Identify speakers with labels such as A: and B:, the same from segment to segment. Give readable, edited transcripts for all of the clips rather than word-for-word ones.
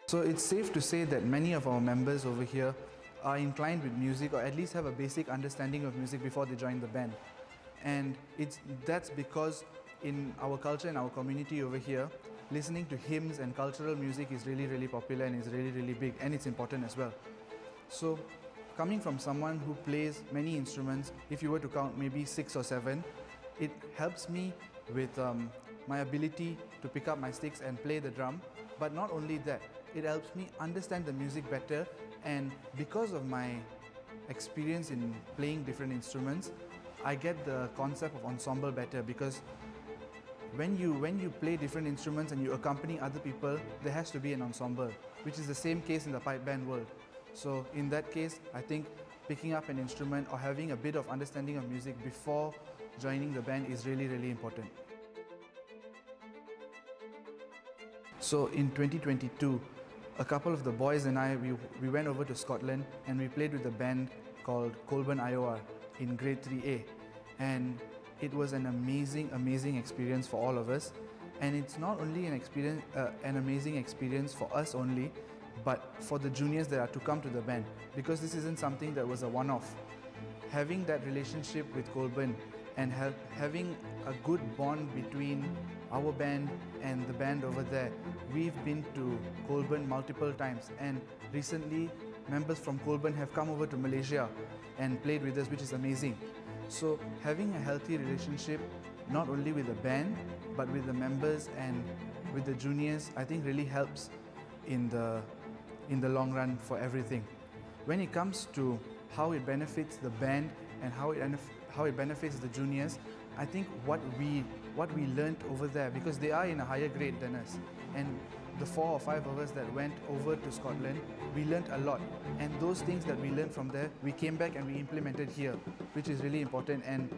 A: So it's safe to say that many of our members over here are inclined with music, or at least have a basic understanding of music before they join the band. And that's because in our culture and our community over here, listening to hymns and cultural music is really popular and is really big, and it's important as well. So coming from someone who plays many instruments, if you were to count maybe 6 or 7, it helps me with my ability to pick up my sticks and play the drum. But not only that, it helps me understand the music better, and because of my experience in playing different instruments, I get the concept of ensemble better, because when you play different instruments and you accompany other people, there has to be an ensemble, which is the same case in the pipe band world. So in that case, I think picking up an instrument or having a bit of understanding of music before joining the band is really important. So in 2022, a couple of the boys and I, we went over to Scotland and we played with a band called Colburn IOR in grade 3A. And it was an amazing experience for all of us. And it's not only an amazing experience for us only, but for the juniors that are to come to the band, because this isn't something that was a one-off. Having that relationship with Colburn and having a good bond between our band and the band over there. We've been to Colburn multiple times, and recently members from Colburn have come over to Malaysia and played with us, which is amazing. So having a healthy relationship, not only with the band, but with the members and with the juniors, I think really helps in the long run for everything. When it comes to how it benefits the band and how it benefits the juniors, I think what we learned over there, because they are in a higher grade than us, and the 4 or 5 of us that went over to Scotland, we learned a lot, and those things that we learned from there, we came back and we implemented here, which is really important. And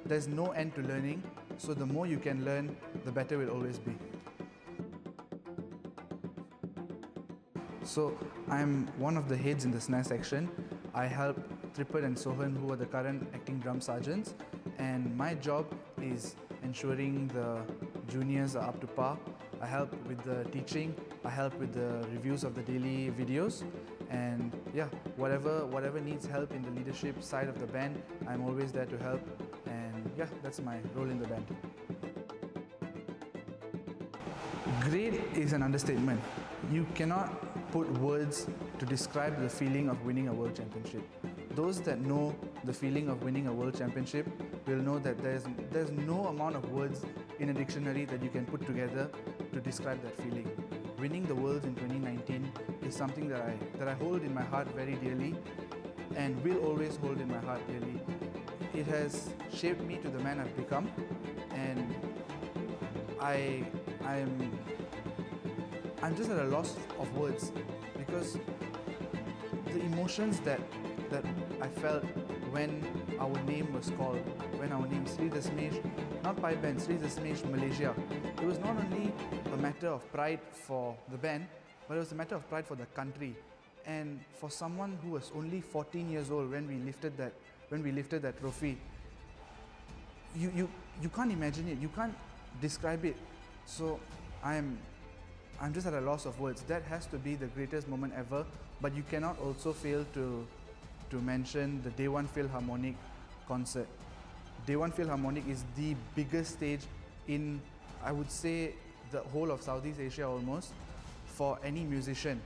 A: there's no end to learning, so the more you can learn, the better it will always be. So I'm one of the heads in the Snare section. I help Tripad and Sohan, who are the current acting drum sergeants, and my job is ensuring the juniors are up to par. I help with the teaching, I help with the reviews of the daily videos, and yeah, whatever needs help in the leadership side of the band, I'm always there to help, and yeah, that's my role in the band. Great is an understatement. You cannot put words to describe the feeling of winning a world championship. Those that know the feeling of winning a world championship will know that there's no amount of words in a dictionary that you can put together to describe that feeling. Winning the Worlds in 2019 is something that I hold in my heart very dearly, and will always hold in my heart dearly. It has shaped me to the man I've become, and I'm just at a loss of words, because the emotions that I felt when our name was called, when our name Sri Dasmesh, not pipe band, Sri Dasmesh Malaysia, it was not only a matter of pride for the band, but it was a matter of pride for the country. And for someone who was only 14 years old when we lifted that trophy, you can't imagine it, you can't describe it. So I'm just at a loss of words. That has to be the greatest moment ever, but you cannot also fail to mention the Day One Philharmonic concert. Day One Philharmonic is the biggest stage in, I would say, the whole of Southeast Asia almost, for any musician.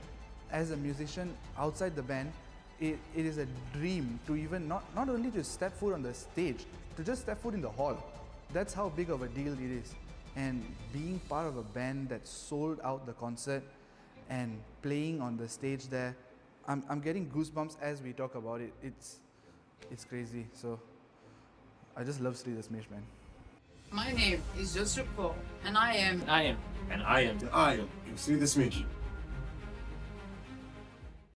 A: As a musician outside the band, it is a dream to even not only to step foot on the stage, to just step foot in the hall. That's how big of a deal it is. And being part of a band that sold out the concert and playing on the stage there, I'm getting goosebumps as we talk about it. It's crazy. So I just love Sri Dasmesh, man.
B: My name is Gurishver Singh, and I am
C: Sri Dasmesh.